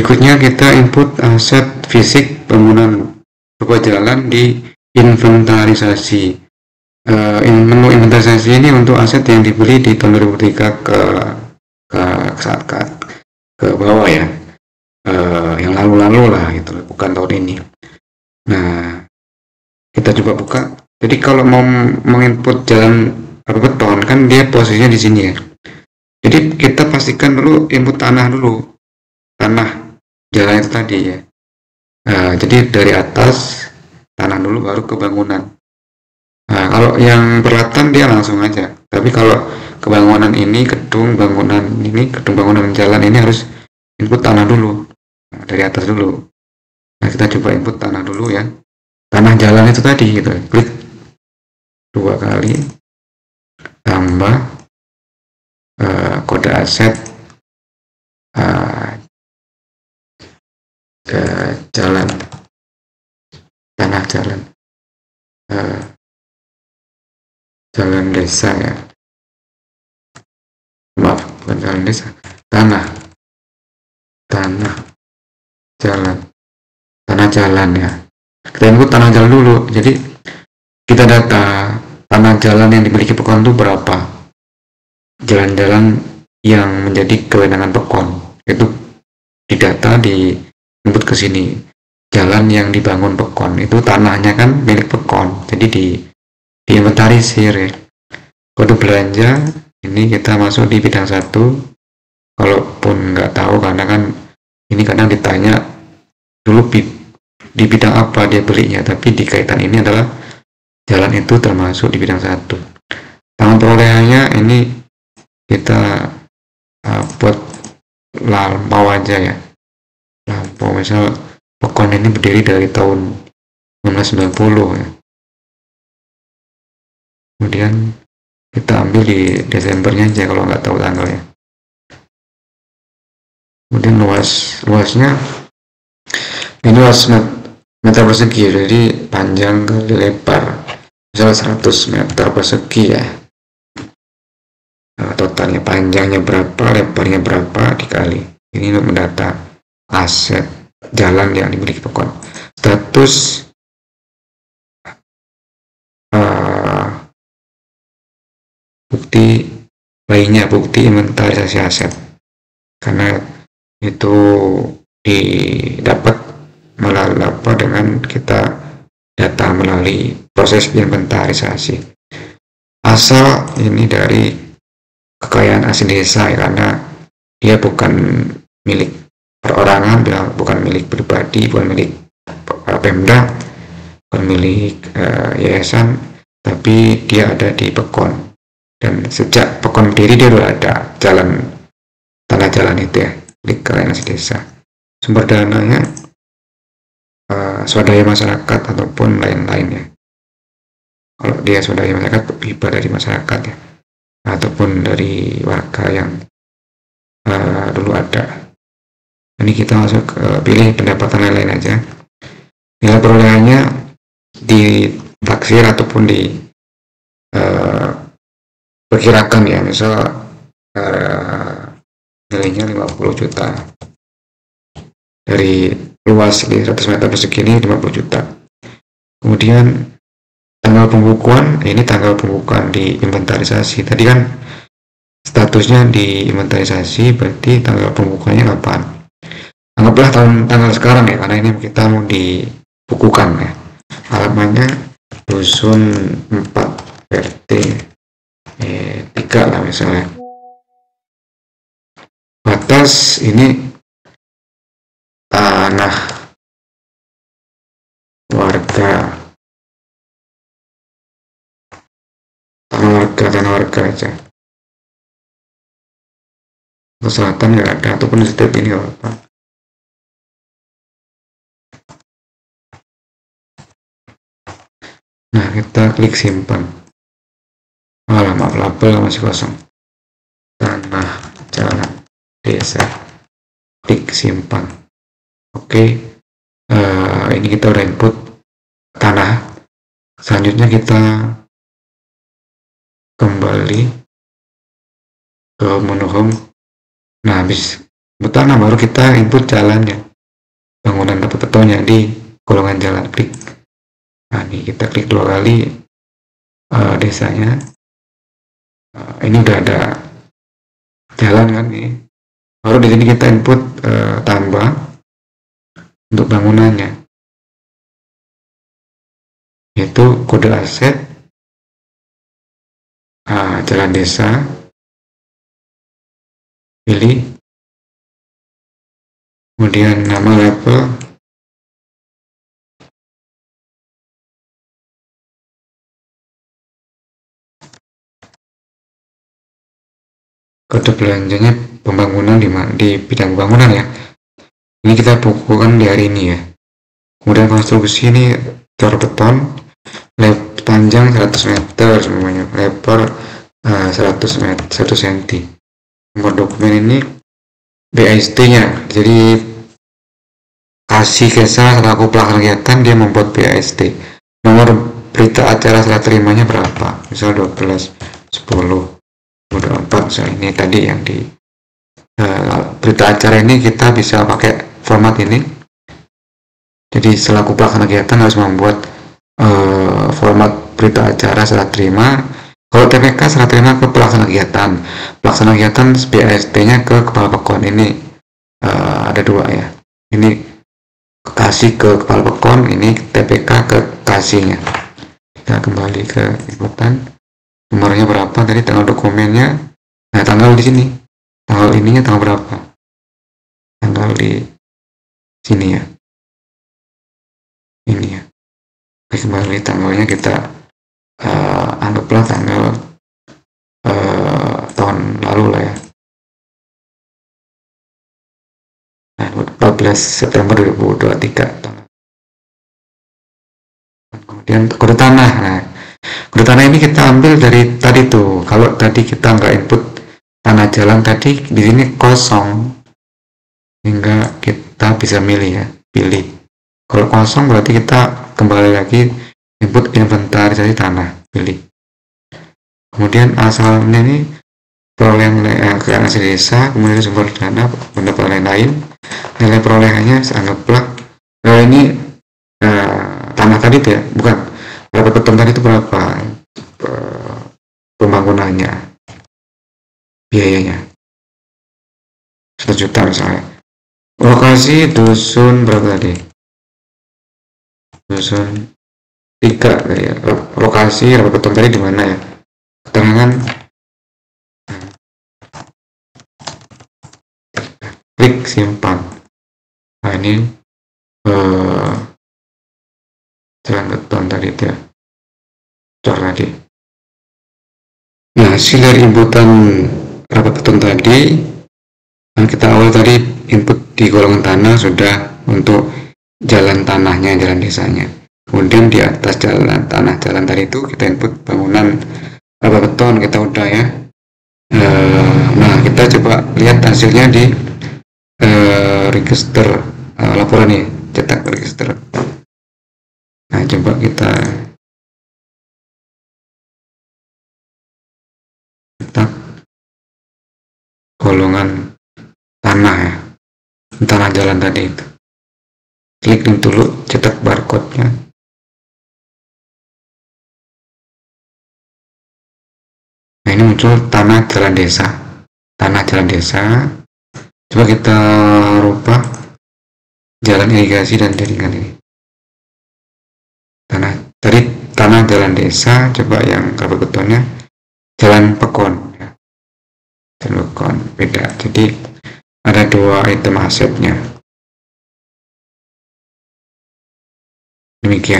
Berikutnya kita input aset fisik bangunan sebuah jalan di inventarisasi. Menu inventarisasi ini untuk aset yang dibeli di tahun 2003 ke bawah ya, yang lalu-lalu lah gitu, bukan tahun ini. Nah, kita coba buka. Jadi kalau mau menginput jalan beton kan dia posisinya di sini ya. Jadi kita pastikan dulu input tanah dulu, tanah jalan itu tadi ya. Jadi dari atas tanah dulu baru ke bangunan. Nah, kalau yang berlatan dia langsung aja. Tapi kalau ke bangunan ini, gedung bangunan jalan ini harus input tanah dulu. Nah, dari atas dulu. Nah, kita coba input tanah dulu ya. Tanah jalan itu tadi gitu. Klik 2 kali, tambah kode aset jalan, tanah jalan, jalan desa ya, maaf bukan jalan desa, tanah jalan ya. Kita input tanah jalan dulu. Jadi kita data tanah jalan yang dimiliki Pekon itu berapa, jalan-jalan yang menjadi kewenangan Pekon itu didata, di input ke sini. Jalan yang dibangun Pekon itu tanahnya kan milik Pekon, jadi di inventarisir ya. Kode belanja ini kita masuk di bidang 1. Kalaupun nggak tahu, karena kan ini kadang ditanya dulu di bidang apa dia belinya, tapi di kaitan ini adalah jalan itu termasuk di bidang 1. Tanggal perolehannya ini kita buat lampau aja ya. Lampau misal Pekon ini berdiri dari tahun 1990 ya. Kemudian kita ambil di Desembernya aja kalau nggak tahu tanggalnya. Kemudian luasnya ini luas meter persegi, jadi panjang kali lebar, misalnya 100 meter persegi ya. Nah, totalnya panjangnya berapa, lebarnya berapa dikali. Ini untuk mendata aset jalan yang dimiliki Pekon. Status bukti lainnya, bukti inventarisasi aset, karena itu didapat melalui dengan kita data melalui proses inventarisasi. Asal ini dari kekayaan asli desa ya, karena dia bukan milik perorangan, bukan milik pribadi, bukan milik Pemda, bukan milik yayasan, tapi dia ada di Pekon. Dan sejak Pekon berdiri dia sudah ada tanah jalan itu ya, milik kekayaan asli desa. Sumber dananya swadaya masyarakat ataupun lain-lain ya. Kalau dia swadaya masyarakat, hibah dari masyarakat ya, ataupun dari warga yang dulu ada. Ini kita masuk ke pilih pendapatan lain-lain aja. Nilai perolehannya ditaksir ataupun perkirakan ya, misal nilainya 50 juta. Dari luas 100 meter persegi ini 50 juta. Kemudian tanggal pembukuan, ini tanggal pembukuan di inventarisasi. Tadi kan statusnya di inventarisasi, berarti tanggal pembukuannya kapan? Anggaplah tanggal sekarang ya, karena ini kita mau dibukukan ya. Halamannya dusun 4 RT 3 lah misalnya. Batas ini tanah warga aja. Ke selatan nggak ada, ataupun step ini nggak apa-apa. Nah, kita klik simpan. Maaf, label masih kosong. Tanah jalan desa, klik simpan. Oke, ini kita udah input tanah. Selanjutnya kita kembali ke menu home. Nah, habis tanah, baru kita input jalannya, bangunan atau betonnya di golongan jalan, klik. Nah ini kita klik 2 kali desanya. Ini udah ada jalan kan nih, baru di sini kita input tambah untuk bangunannya, yaitu kode aset, jalan desa, pilih, kemudian nama level, kode belanjanya pembangunan di bidang bangunan ya. Ini kita bukukan di hari ini ya. Kemudian konstruksi ini cor beton, panjang 100 meter semuanya, lebar 100 meter 1 cm. Nomor dokumen ini BAST nya, jadi kasih Kesa selaku pelaksana kegiatan dia membuat BAST. Nomor berita acara serah terimanya berapa, misal 12 10 24. So ini tadi yang di berita acara ini kita bisa pakai format ini. Jadi selaku pelaksana kegiatan harus membuat format berita acara serah terima. Kalau TPK serah terima ke pelaksana kegiatan BAST-nya ke kepala pekon. Ini ada 2 ya. Ini kasih ke kepala pekon, ini TPK ke kasihnya. Kita kembali ke inputan. Nomornya berapa tadi, tanggal dokumennya. Nah, tanggal di sini. Tanggal ininya tanggal berapa? Tanggal di sini ya. Ini ya. Kembali tanggalnya kita anggaplah tanggal tahun lalu lah ya. Nah, 14 September 2023. Kemudian kode tanah. Nah, kode tanah ini kita ambil dari tadi tuh. Kalau tadi kita nggak input tanah jalan tadi, di sini kosong, hingga kita bisa milih ya, pilih. Kalau kosong berarti kita kembali lagi input inventarisasi tanah, pilih. Kemudian asalnya ini perolehan kekayaan asli desa, kemudian sumber dana, pendapatan lain-lain, nilai perolehannya anggaplah ini tanah tadi tuh ya, bukan berapa beton tadi itu, berapa pembangunannya, biayanya 1 juta misalnya. Lokasi dusun berapa tadi? Dusun 3 tadi ya. Lokasi berapa beton tadi di mana ya? Keterangan, klik simpan. Nah ini jalan beton tadi itu ya, cor tadi. Nah, hasil dari inputan rapat beton tadi, yang kita awal tadi input di golongan tanah sudah untuk jalan tanahnya, jalan desanya. Kemudian di atas jalan tanah, jalan tadi itu kita input bangunan rapat beton, kita udah ya. Nah, kita coba lihat hasilnya di register laporan nih, cetak register. Nah, coba kita cetak golongan tanah ya, tanah jalan tadi itu. Klik dulu, cetak barcode-nya. Nah, ini muncul tanah jalan desa. Tanah jalan desa. Coba kita rubah jalan irigasi dan jaringan ini. Tanah jalan desa, coba yang kabel betonnya jalan pekon ya. Jalan pekon beda. Jadi ada 2 item asetnya. Demikian.